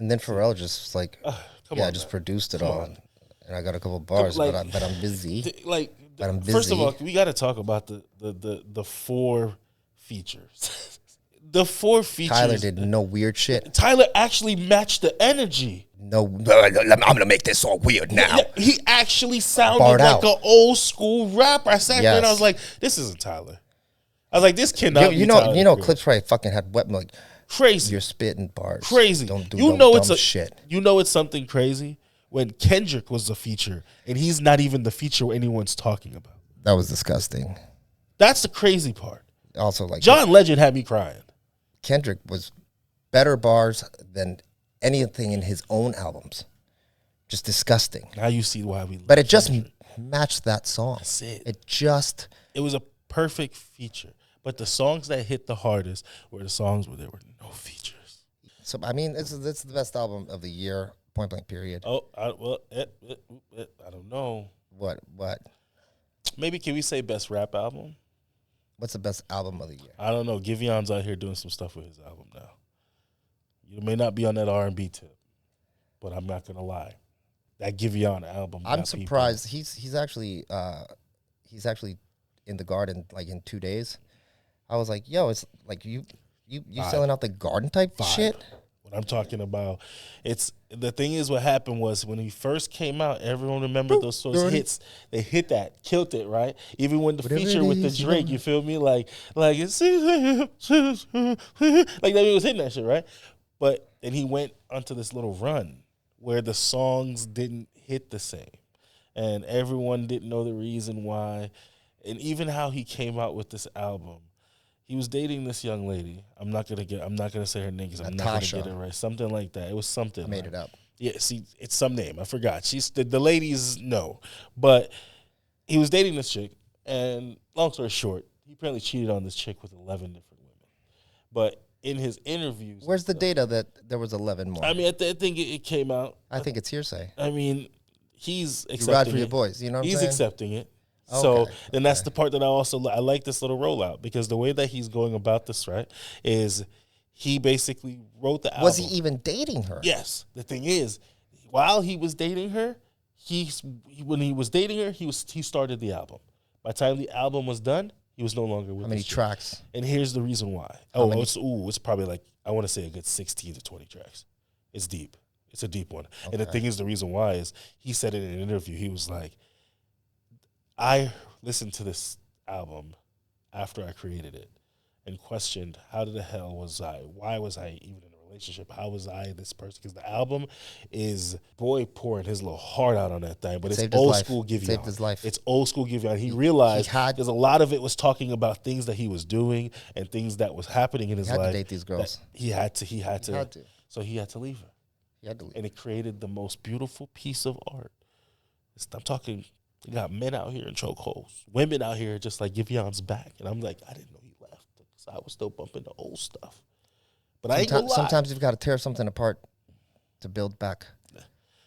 And then Pharrell just like, I just produced it all. And I got a couple bars, but I'm busy. But I'm busy. First of all, we got to talk about the 4 features. The 4 features. Tyler did no weird shit. Tyler actually matched the energy. No, I'm gonna make this all weird now. Yeah, he actually sounded like an old school rapper. I sat there and I was like, "This isn't Tyler." I was like, "This cannot be Tyler." You know, Clips probably fucking had wet like crazy. You're spitting bars. Crazy. Don't do dumb shit. You know it's something crazy when Kendrick was the feature and he's not even the feature anyone's talking about. That was disgusting. That's the crazy part. Also, like John Legend had me crying. Kendrick was better bars than anything in his own albums. Just disgusting. Now you see why we. But it just matched that song. That's it. It was a perfect feature. But the songs that hit the hardest were the songs where there were no features. So I mean, it's the best album of the year, point blank. Period. Oh, I don't know. What? Maybe can we say best rap album? What's the best album of the year? I don't know. Givion's out here doing some stuff with his album now. You may not be on that R&B tip, but I'm not gonna lie. That Giveon album. I'm surprised he's actually in the Garden like in 2 days. I was like, yo, it's like you selling out the Garden type shit. What I'm talking about, it's the thing is what happened was when he first came out, everyone remembered those hits. They hit that, killed it, right? Even when the feature with the Drake, you feel me? Like it's like that he was hitting that shit, right? But then he went onto this little run where the songs didn't hit the same, and everyone didn't know the reason why, and even how he came out with this album. He was dating this young lady. I'm not gonna say her name because I'm not gonna get it right. Something like that. It was something. I made it up. Yeah, see, it's some name. I forgot. She's the ladies know, but he was dating this chick, and long story short, he apparently cheated on this chick with 11 different women. But in his interviews, where's the data that there was 11 more? I mean, I think it came out. I think it's hearsay. I mean, he's accepting you ride for your boys. You know what I'm saying? He's accepting it. So then that's the part that I like this little rollout because the way that he's going about this, right, is he basically wrote the album. Was he even dating her? Yes. The thing is, while he was dating her, when he was dating her, he started the album. By the time the album was done, he was no longer with her. How many tracks? And here's the reason why. It's probably like, I want to say a good 16 to 20 tracks. It's deep. It's a deep one. Okay. And the thing is, the reason why is he said it in an interview. He was like, I listened to this album after I created it and questioned how the hell was I? Why was I even in a relationship? How was I this person? Because the album is boy pouring his little heart out on that thing, but it's old school Giveon. Saved his life. It's old school Giveon. He realized because a lot of it was talking about things that he was doing and things that was happening in his life. He had to date these girls. He had to. So he had to leave her. He had to leave. And it created the most beautiful piece of art. I'm talking. You got men out here in chokeholds, women out here just like Giveon's back, and I'm like, I didn't know he left because I was still bumping the old stuff. But I ain't gonna lie. Sometimes you've got to tear something apart to build back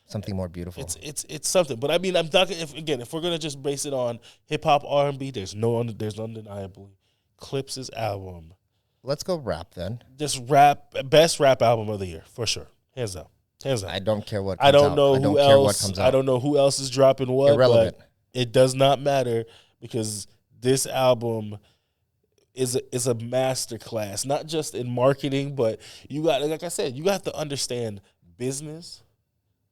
something more beautiful. It's something. But I mean, I'm talking if we're gonna just base it on hip hop R&B, there's undeniably Clips' album. Let's go rap then. Just best rap album of the year for sure, hands down. I don't care what comes out. I don't know who else. I don't know who else is dropping what. Irrelevant. But it does not matter because this album is a masterclass, not just in marketing, but you got, like I said, you have to understand business.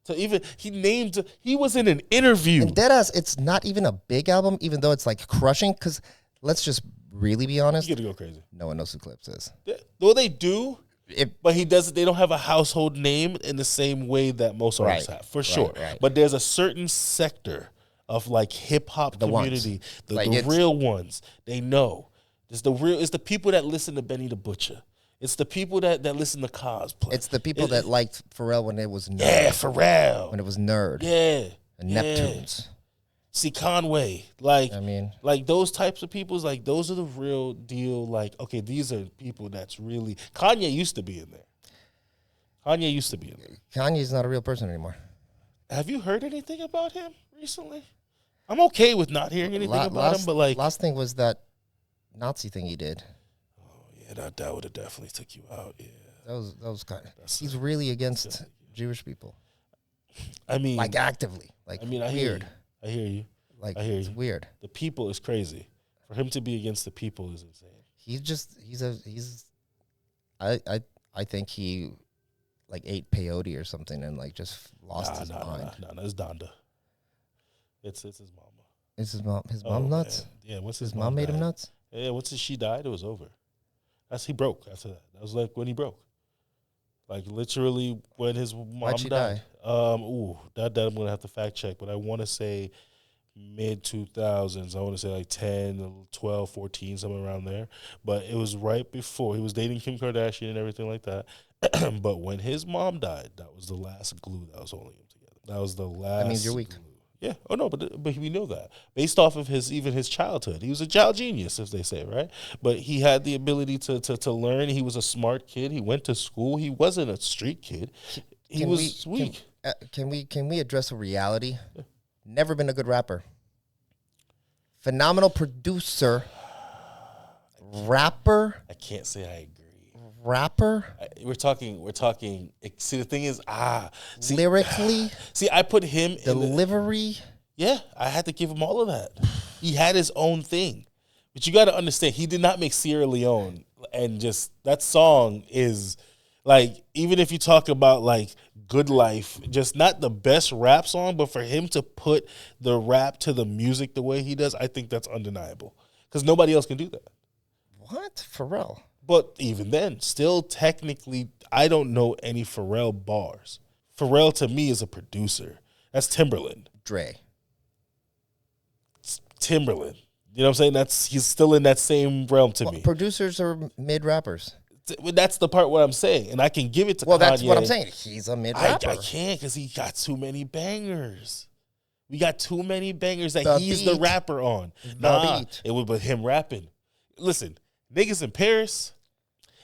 So even he was in an interview. And deadass, it's not even a big album, even though it's like crushing. Because let's just really be honest. You gotta go crazy. No one knows who Clips is. Well, they do. But they don't have a household name in the same way that most artists have, for sure. Right. But there's a certain sector of like hip hop community, the real ones. They know. It's the people that listen to Benny the Butcher. It's the people that listen to Cosplay. It's the people that liked Pharrell when it was Nerd. Yeah, Pharrell. When it was Nerd. Yeah. And Neptunes. See, Conway, like those types of people, like those are the real deal. Like, okay, these are people that's really. Kanye used to be in there. Kanye's not a real person anymore. Have you heard anything about him recently? I'm okay with not hearing anything about him, but like last thing was that Nazi thing he did. Oh yeah, that would have definitely took you out. Yeah, That was kind of. He's really against Jewish people. I mean, like actively. Like, I mean, I weird. Hear you. Like, I hear it's you. weird. The people is crazy. For him to be against the people is insane. I think he like ate peyote or something and like just lost his mind. No, it's Donda. It's his mama. Is his mom? His mom nuts? Man. Yeah, once his mom made him nuts. Yeah, once she died, it was over. He broke after that. That was like when he broke. Like literally when his mom Why'd she died. die? That I'm gonna have to fact check, but I want to say mid 2000s. I want to say like 10, 12, 14, somewhere around there. But it was right before he was dating Kim Kardashian and everything like that. But when his mom died, that was the last glue that was holding them together. That was the last. That means you're weak. Glue. Yeah. Oh no, but we know that based off of his childhood, he was a child genius, as they say, right? But he had the ability to learn. He was a smart kid. He went to school. He wasn't a street kid. He was weak. Can we address a reality? Yeah. Never been a good rapper. Phenomenal producer. Rapper. I can't say I agree. Rapper. We're talking. See, the thing is, lyrically. See, I put him delivery. Yeah, I had to give him all of that. He had his own thing, but you got to understand, he did not make Sierra Leone, and just that song is like, even if you talk about like Good Life, just not the best rap song, but for him to put the rap to the music the way he does, I think that's undeniable because nobody else can do that. What? Pharrell? But even then, still technically, I don't know any Pharrell bars. Pharrell to me is a producer. That's Timberland. Dre. It's Timberland. You know what I'm saying? He's still in that same realm to me. Producers are mid rappers. That's the part what I'm saying, and I can give it to Kanye. Well, that's what I'm saying. He's a mid rapper. I can't because he got too many bangers. We got too many bangers that he's the rapper on. It was but him rapping. Listen. Niggas in Paris,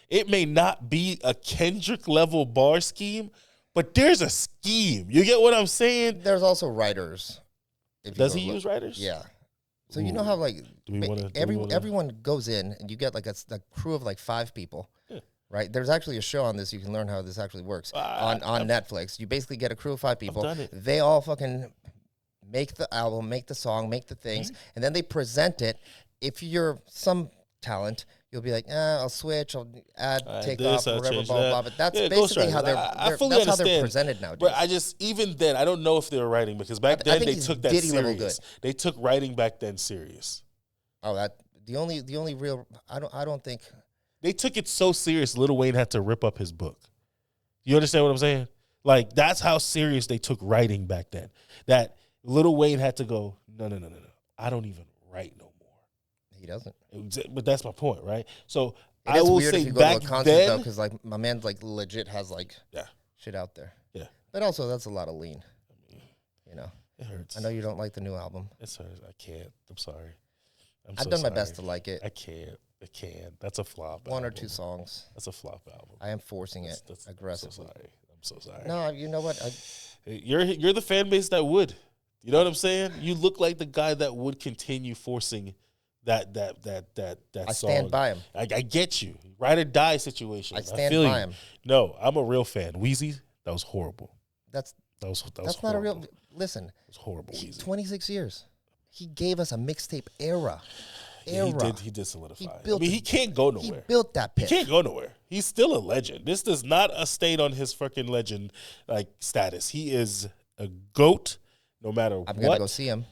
it may not be a Kendrick level bar scheme, but there's a scheme. You get what I'm saying? There's also writers. Does he use writers? Yeah. So you know how like everyone goes in and you get like a crew of like 5 people, right? There's actually a show on this. You can learn how this actually works on Netflix. You basically get a crew of 5 people. They all fucking make the album, make the song, make the things, and then they present it. If you're some talent, you'll be like, I'll switch, I'll add, take off, whatever, blah, blah, blah. But that's basically how they're presented nowadays. But even then, I don't know if they were writing because back then they took that serious. They took writing back then serious. Oh, the only real, I don't think. They took it so serious, Lil Wayne had to rip up his book. You understand what I'm saying? Like, that's how serious they took writing back then. That Lil Wayne had to go, no. I don't even write no more. He doesn't. But that's my point, right? So I will say back then, because like my man like legit has like shit out there. Yeah. But also that's a lot of lean. You know. It hurts. I know you don't like the new album. It hurts. I can't. I'm sorry. I've done my best to like it. I can't. That's a flop. One or two songs. That's a flop album. I am forcing it aggressively. I'm so sorry. No, you know what? You're the fan base that would. You know what I'm saying? You look like the guy that would continue forcing that I song. stand by him. I get you. Ride or die situation. I stand by him. No, I'm a real fan. Wheezy, that was horrible. That's horrible. Not a real. Listen, it was horrible. Wheezy. 26 years. He gave us a mixtape era. Yeah, he did solidify. He can't go nowhere. He built that pit. He can't go nowhere. He's still a legend. This does not stain on his freaking legend like status. He is a GOAT no matter what. I'm gonna go see him.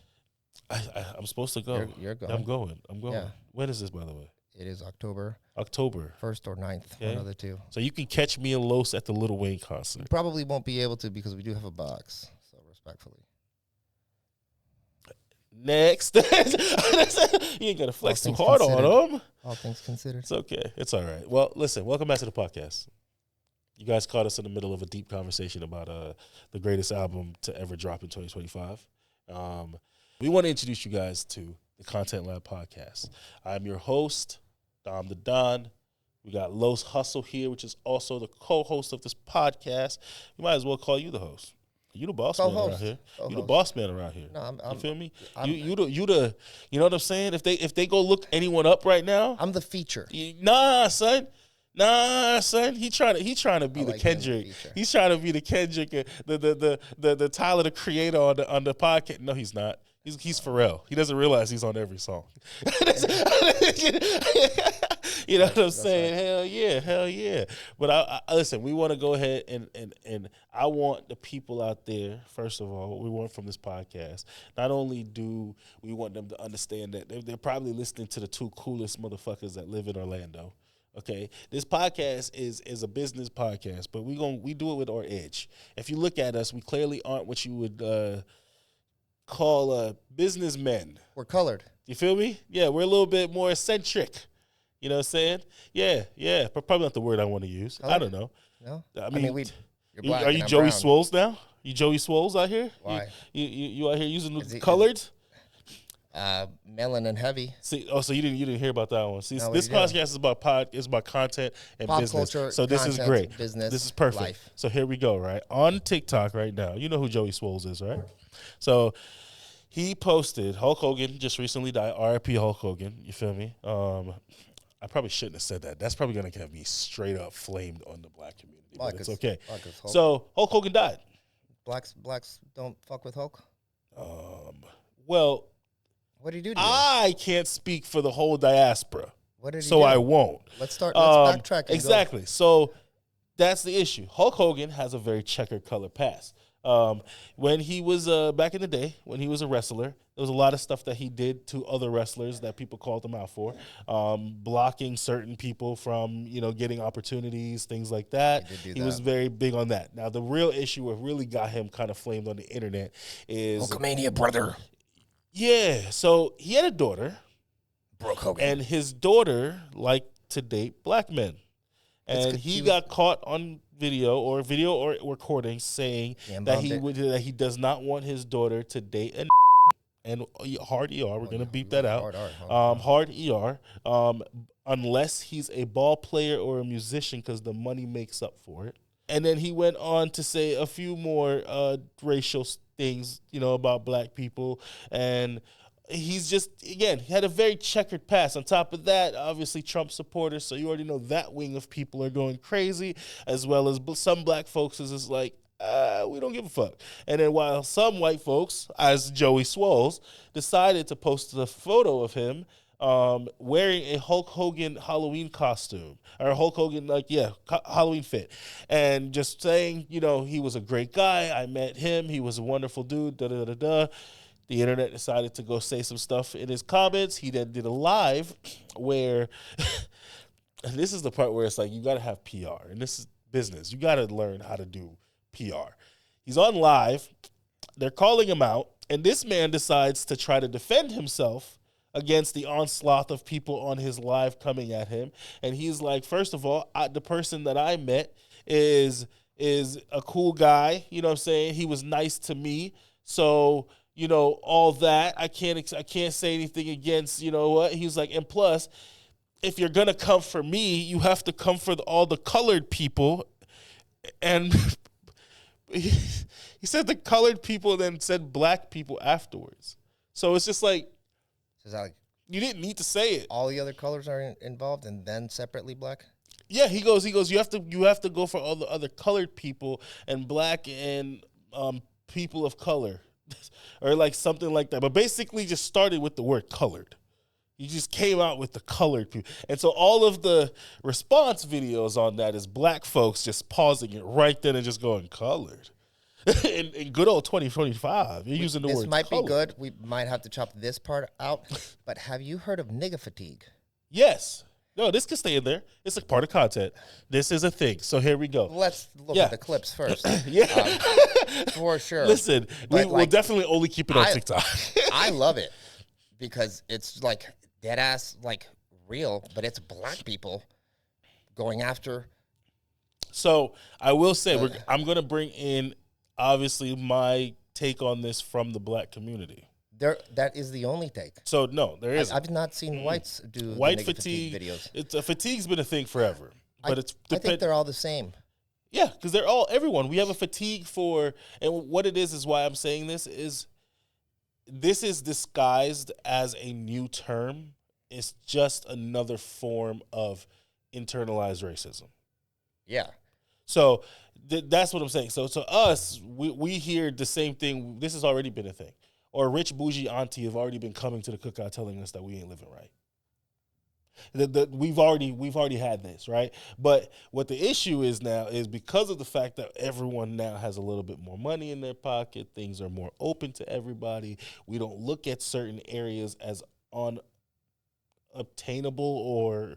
I'm supposed to go. You're going. I'm going. Yeah. When is this, by the way? It is October 1st or 9th, one of the two. So you can catch me and Los at the Lil Wayne concert. You probably won't be able to because we do have a box. So respectfully. Next. You ain't got to flex too hard on them. All things considered. It's okay. It's all right. Well, listen, welcome back to the podcast. You guys caught us in the middle of a deep conversation about the greatest album to ever drop in 2025. We want to introduce you guys to the Content Lab podcast. I'm your host, Dom the Don. We got Los Hustle here, which is also the co-host of this podcast. We might as well call you the host. You the boss man around here. You the boss man around here. No, you feel me? You the you know what I'm saying? If they go look anyone up right now, I'm the feature. Nah, son. Nah, son, he trying to be the Kendrick. He's trying to be the Kendrick, the Tyler the Creator on the podcast. No, he's not. He's Pharrell. He doesn't realize he's on every song. You know what I'm saying? Right. Hell yeah. But I listen, we want to go ahead and I want the people out there, first of all, what we want from this podcast, not only do we want them to understand that they're probably listening to the two coolest motherfuckers that live in Orlando. Okay, this podcast is a business podcast, but we do it with our edge. If you look at us, we clearly aren't what you would call businessmen. We're colored. You feel me? Yeah, we're a little bit more eccentric. You know what I'm saying? Yeah, but probably not the word I want to use. Colored? I don't know. No, I mean you're black are you Joey Swoles now? You Joey Swoles out here? Why? You out here using the colored? Melanin heavy. See, so you didn't hear about that one. See, no, this podcast is about content and pop business. Culture, so this content, is great. Business, this is perfect. Life. So here we go, right? On TikTok right now. You know who Joey Swoles is, right? So he posted Hulk Hogan just recently died. R.I.P. Hulk Hogan. You feel me? I probably shouldn't have said that. That's probably gonna get me straight up flamed on the black community. But it's okay. So Hulk Hogan died. Blacks don't fuck with Hulk. Well. What did he do to I can't speak for the whole diaspora. What did he so do? I won't. Let's backtrack. Exactly. So that's the issue. Hulk Hogan has a very checkered color past. When he was back in the day, when he was a wrestler, there was a lot of stuff that he did to other wrestlers that people called him out for, blocking certain people from getting opportunities, things like that. He was very big on that. Now the real issue, what really got him kind of flamed on the internet, is Hulkamania, brother. Yeah, so he had a daughter, Brooke Hogan, and his daughter liked to date black men, and he got caught on video or recording saying that he does not want his daughter to date and hard ER. We're gonna beep that out. Hard ER, unless he's a ball player or a musician, because the money makes up for it. And then he went on to say a few more racial things, about black people. And he's just, again, he had a very checkered past. On top of that, obviously Trump supporters, so you already know that wing of people are going crazy, as well as some black folks is just like, we don't give a fuck. And then while some white folks, as Joey Swoles, decided to post a photo of him wearing a Hulk Hogan Halloween costume, or Hulk Hogan, Halloween fit, and just saying, he was a great guy. I met him. He was a wonderful dude. The internet decided to go say some stuff in his comments. He then did a live where, and this is the part where it's like, you got to have PR, and this is business. You got to learn how to do PR. He's on live. They're calling him out, and this man decides to try to defend himself against the onslaught of people on his live coming at him. And he's like, first of all, the person that I met is a cool guy. You know what I'm saying? He was nice to me. So, all that, I can't say anything against, what? He's like, and plus, if you're going to come for me, you have to come for all the colored people. And he said the colored people, and then said black people afterwards. So it's just like, you didn't need to say it. All the other colors are involved, and then separately black. Yeah, he goes. You have to go for all the other colored people and black and people of color, or like something like that. But basically, just started with the word colored. He just came out with the colored people, and so all of the response videos on that is black folks just pausing it right then and just going colored. in good old 2025, you're using the word This might color. be good. We might have to chop this part out. But have you heard of nigga fatigue? Yes. No, this can stay in there. It's a part of content. This is a thing. So here we go. Let's look at the clips first. For sure. Listen, we'll definitely only keep it on TikTok. I love it because it's like dead ass, like real, but it's black people going after. So I will say, I'm going to bring in, obviously, my take on this from the black community. That is the only take. So no, there isn't. I've not seen whites do white the fatigue videos. Fatigue's been a thing forever, but I think they're all the same. Yeah, because they're all everyone. We have a fatigue for, and what it is why I'm saying this is disguised as a new term. It's just another form of internalized racism. Yeah. So that's what I'm saying. So to us, we hear the same thing. This has already been a thing. Or rich bougie auntie have already been coming to the cookout telling us that we ain't living right. We've already had this, right? But what the issue is now is because of the fact that everyone now has a little bit more money in their pocket, things are more open to everybody. We don't look at certain areas as unobtainable or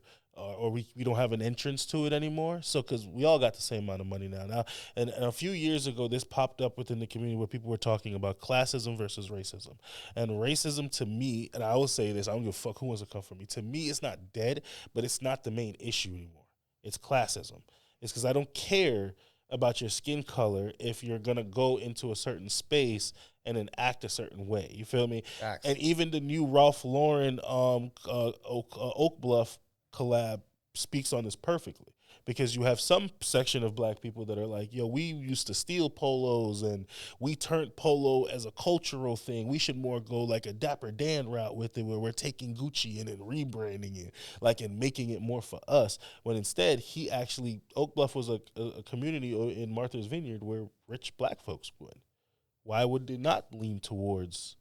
we don't have an entrance to it anymore. So because we all got the same amount of money now. And a few years ago, this popped up within the community where people were talking about classism versus racism. And racism to me, and I will say this, I don't give a fuck who wants to come for me. To me, it's not dead, but it's not the main issue anymore. It's classism. It's because I don't care about your skin color if you're going to go into a certain space and then act a certain way. You feel me? Facts. And even the new Ralph Lauren Oak Bluff collab speaks on this perfectly, because you have some section of black people that are like, yo, we used to steal polos and we turned polo as a cultural thing. We should more go like a Dapper Dan route with it, where we're taking Gucci and then rebranding it, like, and making it more for us. When instead, Oak Bluff was a community in Martha's Vineyard where rich black folks went. Why would they not lean towards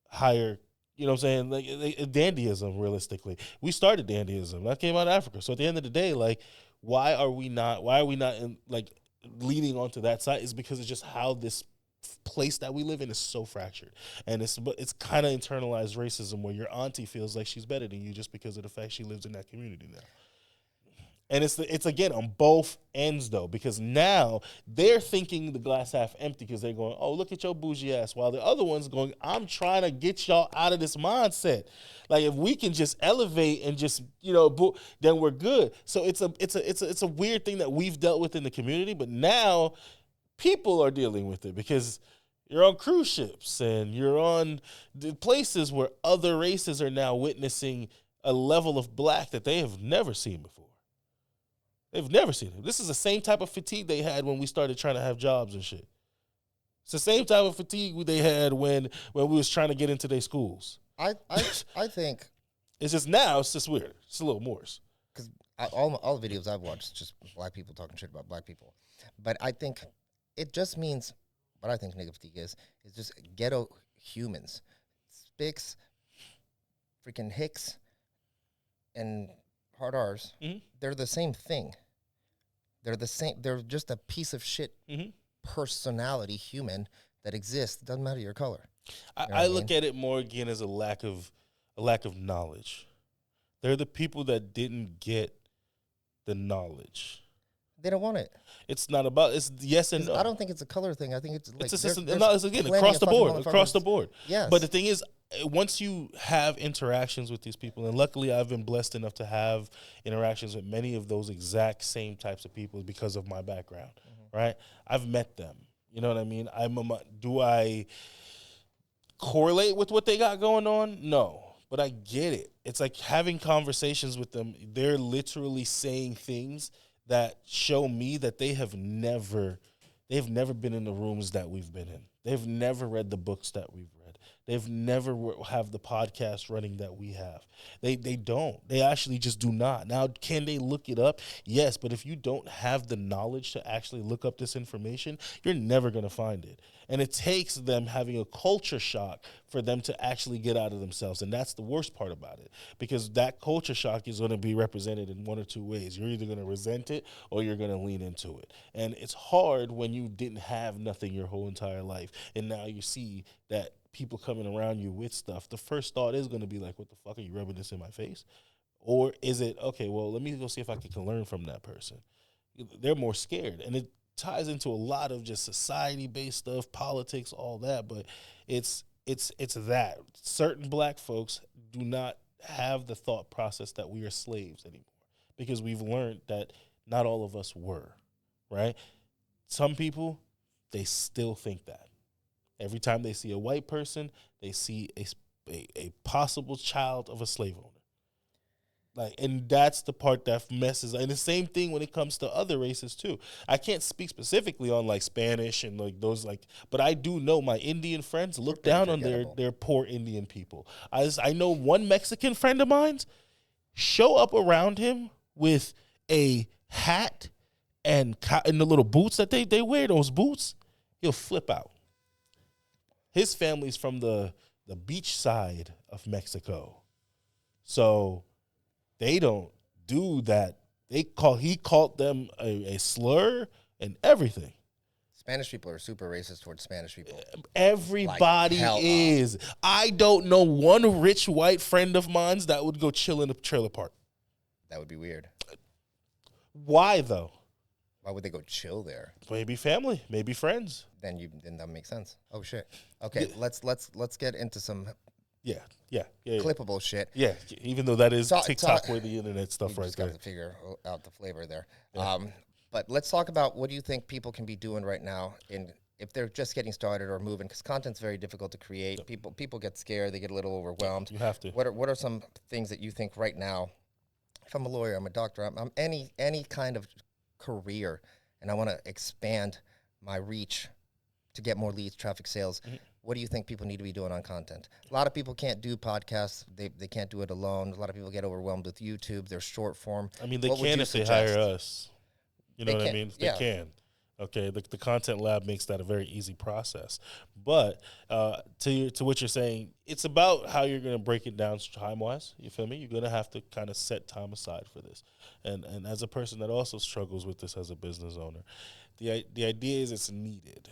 higher, you know what I'm saying, like dandyism? Realistically, we started dandyism. That came out of Africa. So at the end of the day, like, why are we not leaning onto that side? Is because it's just how this place that we live in is so fractured, and it's kind of internalized racism where your auntie feels like she's better than you just because of the fact she lives in that community now. And it's again on both ends though, because now they're thinking the glass half empty because they're going, oh, look at your bougie ass, while the other one's going, I'm trying to get y'all out of this mindset. Like, if we can just elevate and just, then we're good. So it's a weird thing that we've dealt with in the community, but now people are dealing with it because you're on cruise ships and you're on the places where other races are now witnessing a level of black that they have never seen before. They've never seen it. This is the same type of fatigue they had when we started trying to have jobs and shit. It's the same type of fatigue they had when we was trying to get into their schools. I think it's just now it's just weird. It's a little worse. Because all the videos I've watched, just black people talking shit about black people. But I think it just means, what I think nigga fatigue is just ghetto humans. Spics, freaking Hicks, and hard R's, they're the same thing. They're the same. They're just a piece of shit personality human that exists. Doesn't matter your color. I look at it more again as a lack of knowledge. They're the people that didn't get the knowledge. They don't want it. It's not about, it's yes and no. I don't think it's a color thing. I think it's like it's again across the board. Yes. But the thing is, once you have interactions with these people, and luckily I've been blessed enough to have interactions with many of those exact same types of people because of my background, right? I've met them. You know what I mean? Do I correlate with what they got going on? No. But I get it. It's like having conversations with them. They're literally saying things that show me that they've never been in the rooms that we've been in. They've never read the books that we've read. They've never have the podcast running that we have. They don't. They actually just do not. Now, can they look it up? Yes, but if you don't have the knowledge to actually look up this information, you're never going to find it. And it takes them having a culture shock for them to actually get out of themselves. And that's the worst part about it, because that culture shock is going to be represented in one or two ways. You're either going to resent it or you're going to lean into it. And it's hard when you didn't have nothing your whole entire life, and now you see that people coming around you with stuff. The first thought is going to be like, what the fuck, are you rubbing this in my face? Or is it, okay, well, let me go see if I can learn from that person. They're more scared. And it ties into a lot of just society-based stuff, politics, all that. But it's that. Certain black folks do not have the thought process that we are slaves anymore, because we've learned that not all of us were, right? Some people, they still think that. Every time they see a white person, they see a possible child of a slave owner. Like, and that's the part that messes. And the same thing when it comes to other races too. I can't speak specifically on like Spanish and like those, like, but I do know my Indian friends look down on their poor Indian people. I know one Mexican friend of mine, show up around him with a hat and the little boots that they wear, those boots, he'll flip out. His family's from the beach side of Mexico. So they don't do that. He called them a slur and everything. Spanish people are super racist towards Spanish people. Everybody is. I don't know one rich white friend of mine that would go chill in a trailer park. That would be weird. Why though? Why would they go chill there? Maybe family, maybe friends. Then that makes sense. Oh shit. Okay, let's get into some clippable shit. Yeah, even though that is TikTok where the internet stuff right there. Got to figure out the flavor there. Yeah. But let's talk about what do you think people can be doing right now if they're just getting started or moving, because content's very difficult to create. Yep. People get scared, they get a little overwhelmed. You have to. What are some things that you think right now? If I'm a lawyer, I'm a doctor, I'm any kind of career, and I want to expand my reach to get more leads, traffic, sales. Mm-hmm. What do you think people need to be doing on content? A lot of people can't do podcasts. They can't do it alone. A lot of people get overwhelmed with YouTube. They're short form. I mean, they can if they hire us. You know what I mean? They can. Okay, the Content Lab makes that a very easy process. But to what you're saying, it's about how you're going to break it down time-wise. You feel me? You're going to have to kind of set time aside for this. And as a person that also struggles with this as a business owner, the idea is it's needed,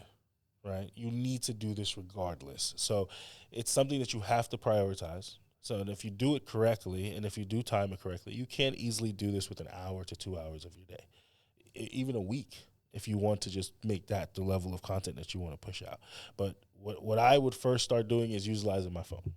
right? You need to do this regardless. So it's something that you have to prioritize. So if you do it correctly and if you do time it correctly, you can easily do this with an hour to 2 hours of your day, even a week, if you want to just make that the level of content that you want to push out. But what I would first start doing is utilizing my phone.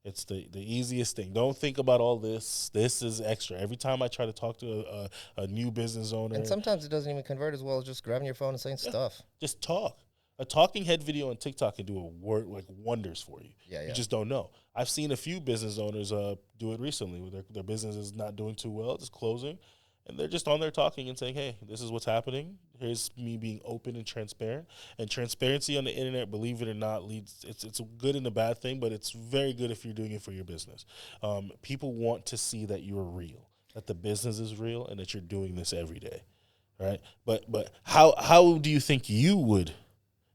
It's the easiest thing. Don't think about all this. This is extra. Every time I try to talk to a new business owner. And sometimes it doesn't even convert as well as just grabbing your phone and saying stuff. Just talk. A talking head video on TikTok can do wonders for you. Yeah. You just don't know. I've seen a few business owners do it recently where their business is not doing too well. It's closing. And they're just on there talking and saying, hey, this is what's happening. Here's me being open and transparent. And transparency on the internet, believe it or not, it's a good and a bad thing, but it's very good if you're doing it for your business. People want to see that you're real, that the business is real, and that you're doing this every day, right? But how do you think you would,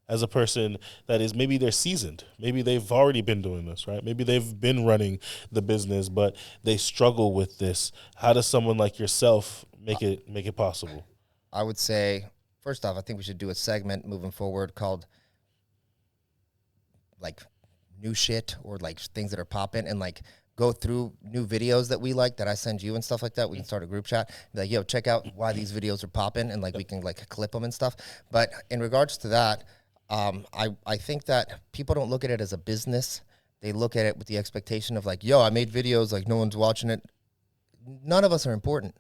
as a person that is, maybe they're seasoned, maybe they've already been doing this, right? Maybe they've been running the business, but they struggle with this. How does someone like yourself make it possible? I would say, first off, I think we should do a segment moving forward called like new shit, or like things that are popping, and like go through new videos that we like that I send you and stuff like that. We can start a group chat, be like, yo, check out why these videos are popping, and like we can like clip them and stuff. But in regards to that, I think that people don't look at it as a business. They look at it with the expectation of like, yo, I made videos, like no one's watching it. None of us are important.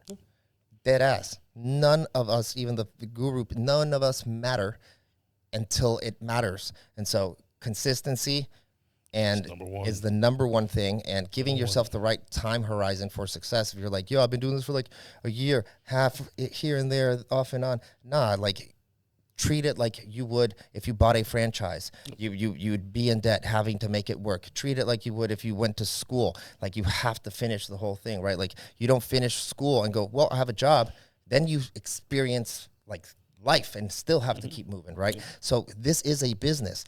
Dead ass. None of us, even the guru, none of us matter until it matters. And so consistency is the number one thing, and giving yourself the right time horizon for success. If you're like, yo, I've been doing this for like a year, half here and there, off and on. Nah, like, treat it like you would if you bought a franchise. You'd be in debt having to make it work. Treat it like you would if you went to school. Like, you have to finish the whole thing, right? Like, you don't finish school and go, well, I have a job. Then you experience like life and still have to keep moving, right? So this is a business.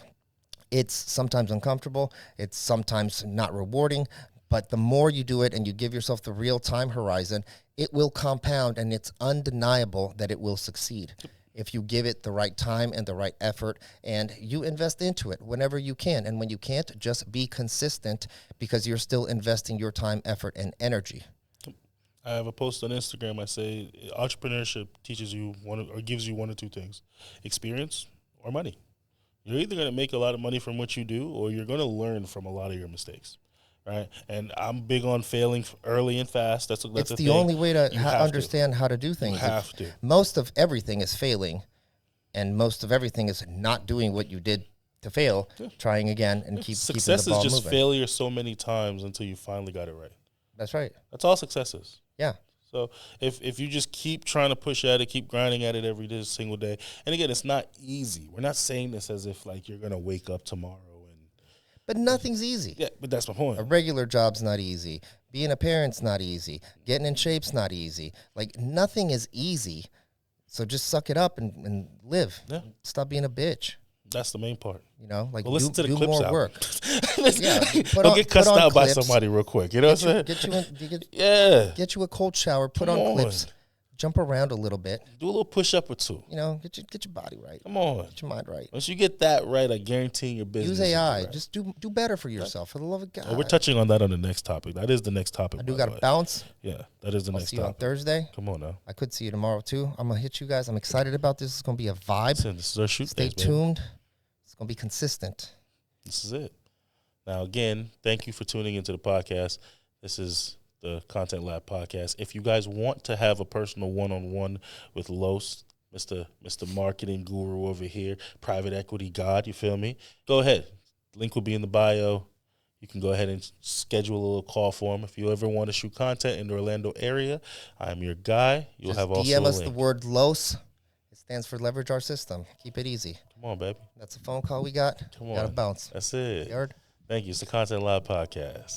It's sometimes uncomfortable. It's sometimes not rewarding. But the more you do it and you give yourself the real time horizon, it will compound, and it's undeniable that it will succeed if you give it the right time and the right effort, and you invest into it whenever you can. And when you can't, just be consistent, because you're still investing your time, effort, and energy. I have a post on Instagram. I say entrepreneurship teaches you gives you one or two things: experience or money. You're either going to make a lot of money from what you do, or you're going to learn from a lot of your mistakes. Right, and I'm big on failing early and fast. That's the only way to understand how to do things. You have to. Most of everything is failing, and most of everything is not doing what you did to fail, trying again, and keeping the ball moving. Success is just failure so many times until you finally got it right. That's right. That's all success is. Yeah. So if you just keep trying to push at it, keep grinding at it every single day, and again, it's not easy. We're not saying this as if like you're gonna wake up tomorrow But nothing's easy. Yeah, but that's my point. A regular job's not easy. Being a parent's not easy. Getting in shape's not easy. Like, nothing is easy. So just suck it up and live. Yeah. Stop being a bitch. That's the main part. You know, like, listen to the do clips more out. work. Don't get cussed out by somebody real quick. You know what I'm saying? Get you a cold shower, put on clips, jump around a little bit. Do a little push-up or two. You know, get your body right. Come on. Get your mind right. Once you get that right, I guarantee your business. Use AI. Right. Just do better for yourself, for the love of God. We're touching on that on the next topic. That is the next topic. I do got to bounce. Yeah, that is the next see you topic. on Thursday. Come on now. I could see you tomorrow, too. I'm going to hit you guys. I'm excited about this. It's going to be a vibe. Listen, this is our shoot. Stay tuned. It's going to be consistent. This is it. Now, again, thank you for tuning into the podcast. This is the Content Lab podcast. If you guys want to have a personal one-on-one with Los, Mr. Marketing Guru over here, private equity god, you feel me? Go ahead. Link will be in the bio. You can go ahead and schedule a little call for him. If you ever want to shoot content in the Orlando area, I'm your guy. You'll just have also DM us a link. the word LOS. It stands for leverage our system. Keep it easy. Come on, baby. That's a phone call we got. Come on. Got to bounce. That's it. You heard? Thank you. It's the Content Lab podcast.